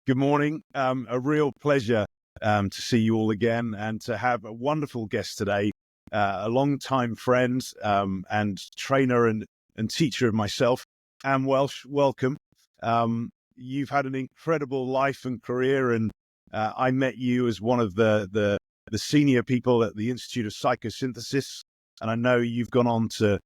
Good morning. A real pleasure to see you all again and to have a wonderful guest today, a long-time friend and trainer and teacher of myself, Anne Welsh. Welcome. You've had an incredible life and career, and I met you as one of the senior people at the Institute of Psychosynthesis, and I know you've gone on to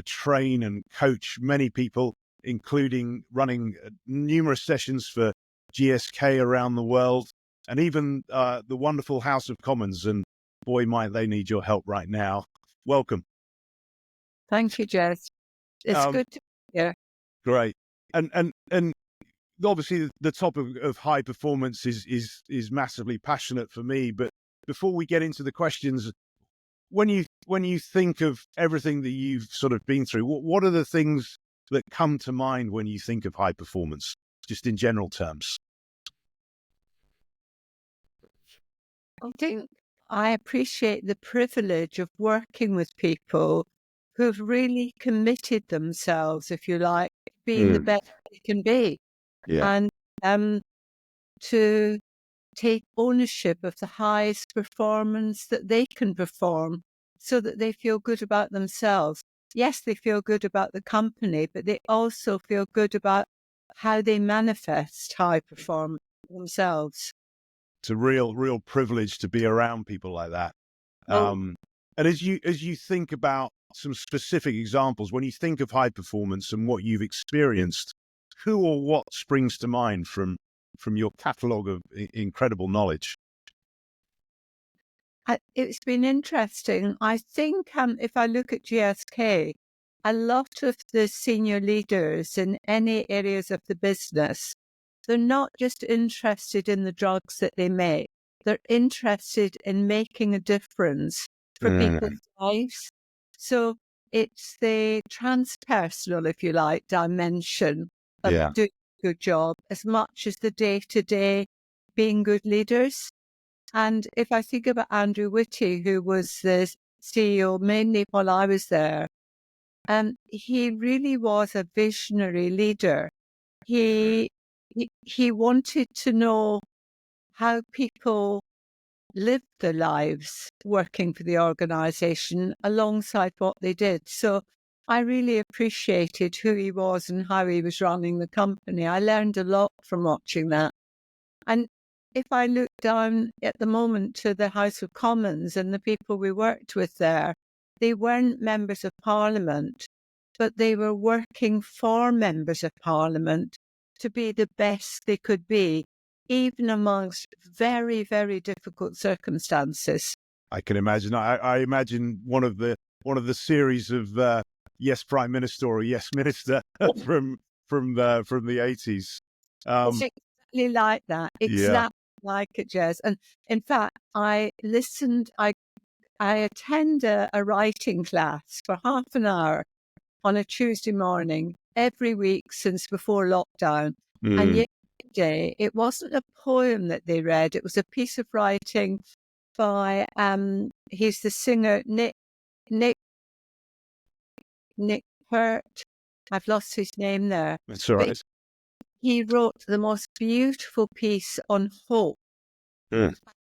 train and coach many people, including running numerous sessions for GSK around the world, and even the wonderful House of Commons. And boy, might they need your help right now. Welcome. Thank you, Jez. It's good to be here. Great. And obviously the topic of high performance is massively passionate for me. But before we get into the questions, when you think of everything that you've sort of been through, what are the things that come to mind when you think of high performance, just in general terms? I think I appreciate the privilege of working with people who've really committed themselves, if you like, to being the best they can be. Yeah. And to take ownership of the highest performance that they can perform so that they feel good about themselves. Yes, they feel good about the company, but they also feel good about how they manifest high performance themselves. It's a real privilege to be around people like that. And as you think about some specific examples, when you think of high performance and what you've experienced, who or what springs to mind from your catalogue of incredible knowledge? It's been interesting. I think if I look at GSK, a lot of the senior leaders in any areas of the business, they're not just interested in the drugs that they make. They're interested in making a difference for people's lives. So it's the transpersonal, if you like, dimension of doing a good job as much as the day-to-day being good leaders. And if I think about Andrew Witty, who was the CEO mainly while I was there, he really was a visionary leader. He wanted to know how people lived their lives working for the organisation alongside what they did. So I really appreciated who he was and how he was running the company. I learned a lot from watching that. And if I look down at the moment to the House of Commons and the people we worked with there, they weren't members of Parliament, but they were working for members of Parliament to be the best they could be, even amongst very, very difficult circumstances. I can imagine. I imagine one of the series of Yes Prime Minister or Yes Minister from the 80s. It's exactly like that. Exactly like it, Jez. And in fact, I attend a writing class for half an hour on a Tuesday morning every week since before lockdown. And yesterday, it wasn't a poem that they read. It was a piece of writing by, he's the singer, Nick Hurt. I've lost his name there. That's all right. He wrote the most beautiful piece on hope.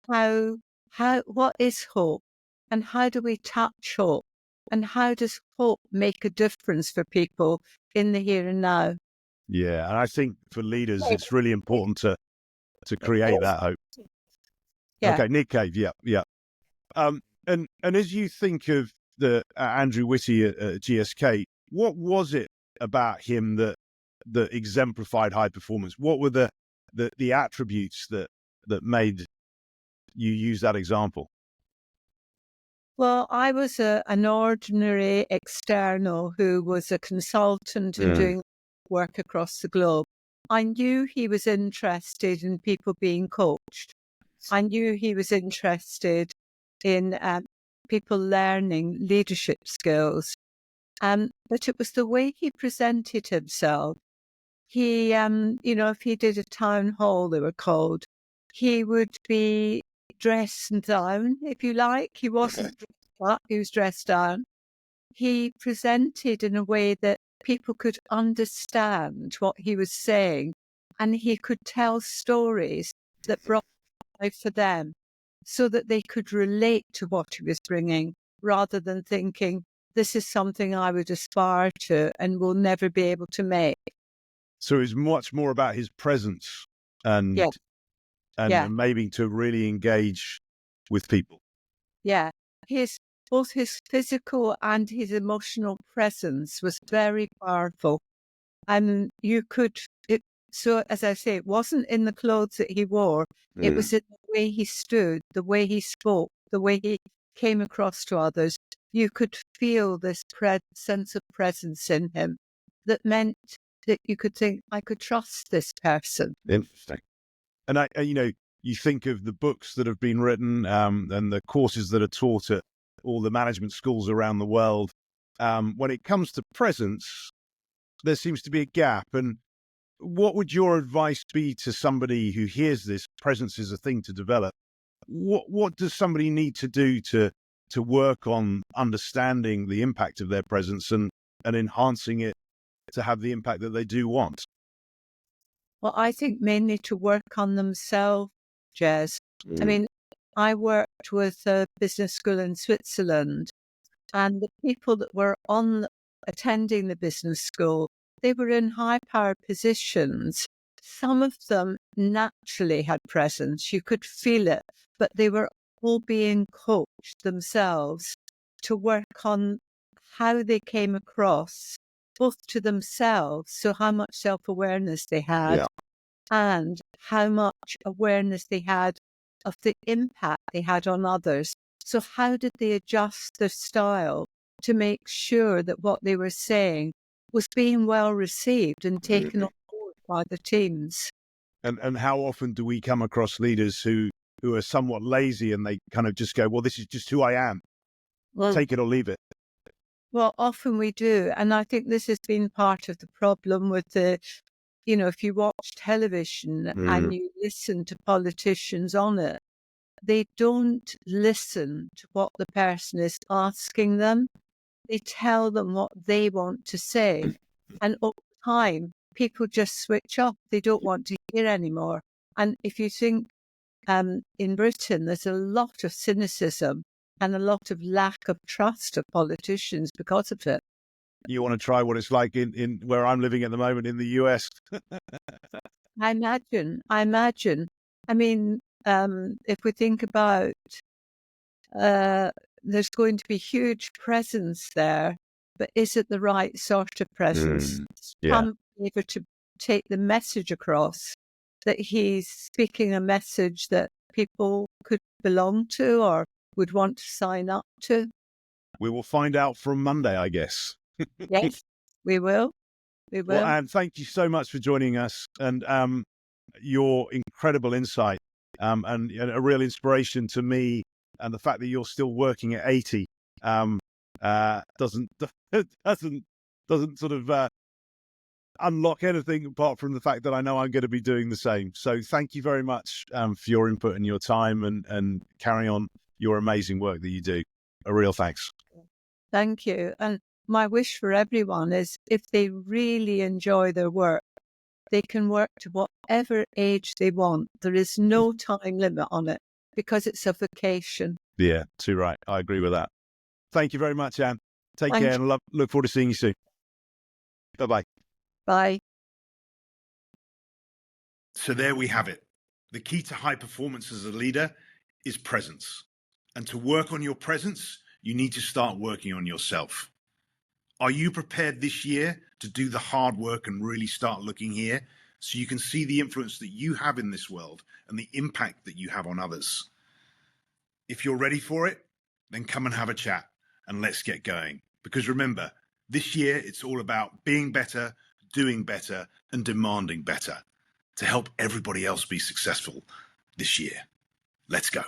What is hope? And how do we touch hope? And how does hope make a difference for people in the here and now? Yeah, and I think for leaders, it's really important to create that hope. Yeah. Okay, Nick Cave, yeah. And as you think of the Andrew Witty at GSK, what was it about him that exemplified high performance? What were the attributes that made you use that example? Well, I was an ordinary external who was a consultant and doing work across the globe. I knew he was interested in people being coached. I knew he was interested in people learning leadership skills. But it was the way he presented himself. He, if he did a town hall, they were called, he would be dressed down, if you like. He wasn't dressed up, he was dressed down. He presented in a way that people could understand what he was saying and he could tell stories that brought life for them so that they could relate to what he was bringing rather than thinking, this is something I would aspire to and will never be able to make. So it's much more about his presence and Yeah, yeah, maybe to really engage with people. yeah. Both his physical and his emotional presence was very powerful. And so as I say, it wasn't in the clothes that he wore. It was in the way he stood, the way he spoke, the way he came across to others. You could feel this sense of presence in him that meant that you could think, I could trust this person. Interesting. And you think of the books that have been written and the courses that are taught at all the management schools around the world. When it comes to presence, there seems to be a gap. And what would your advice be to somebody who hears this presence is a thing to develop? What does somebody need to do to work on understanding the impact of their presence and enhancing it to have the impact that they do want? Well, I think mainly to work on themselves, Jez. I mean, I worked with a business school in Switzerland, and the people that were attending the business school, they were in high power positions. Some of them naturally had presence. You could feel it, but they were all being coached themselves to work on how they came across, both to themselves, so how much self-awareness they had, and how much awareness they had of the impact they had on others. So how did they adjust their style to make sure that what they were saying was being well received and taken on board by the teams? And how often do we come across leaders who are somewhat lazy and they kind of just go, well, this is just who I am. Well, Take it or leave it. Well, often we do. And I think this has been part of the problem with if you watch television and you listen to politicians on it, they don't listen to what the person is asking them. They tell them what they want to say. And over time, people just switch off. They don't want to hear anymore. And if you think in Britain, there's a lot of cynicism and a lot of lack of trust of politicians because of it. You want to try what it's like in where I'm living at the moment in the US. I imagine. I mean, if we think about, there's going to be huge presence there, but is it the right sort of presence? Trump able to take the message across that he's speaking a message that people could belong to or would want to sign up to? We will find out from Monday, I guess. Yes, we will. We will. Well, Anne, thank you so much for joining us and your incredible insight and a real inspiration to me. And the fact that you're still working at 80 doesn't sort of unlock anything apart from the fact that I know I'm going to be doing the same. So thank you very much for your input and your time and carrying on your amazing work that you do. A real thanks. Thank you. And my wish for everyone is if they really enjoy their work, they can work to whatever age they want. There is no time limit on it because it's a vocation. Yeah, too right. I agree with that. Thank you very much, Anne. Take care and look forward to seeing you soon. Bye-bye. Bye. So there we have it. The key to high performance as a leader is presence. And to work on your presence, you need to start working on yourself. Are you prepared this year to do the hard work and really start looking here so you can see the influence that you have in this world and the impact that you have on others? If you're ready for it, then come and have a chat and let's get going. Because remember, this year it's all about being better, doing better, and demanding better to help everybody else be successful this year. Let's go.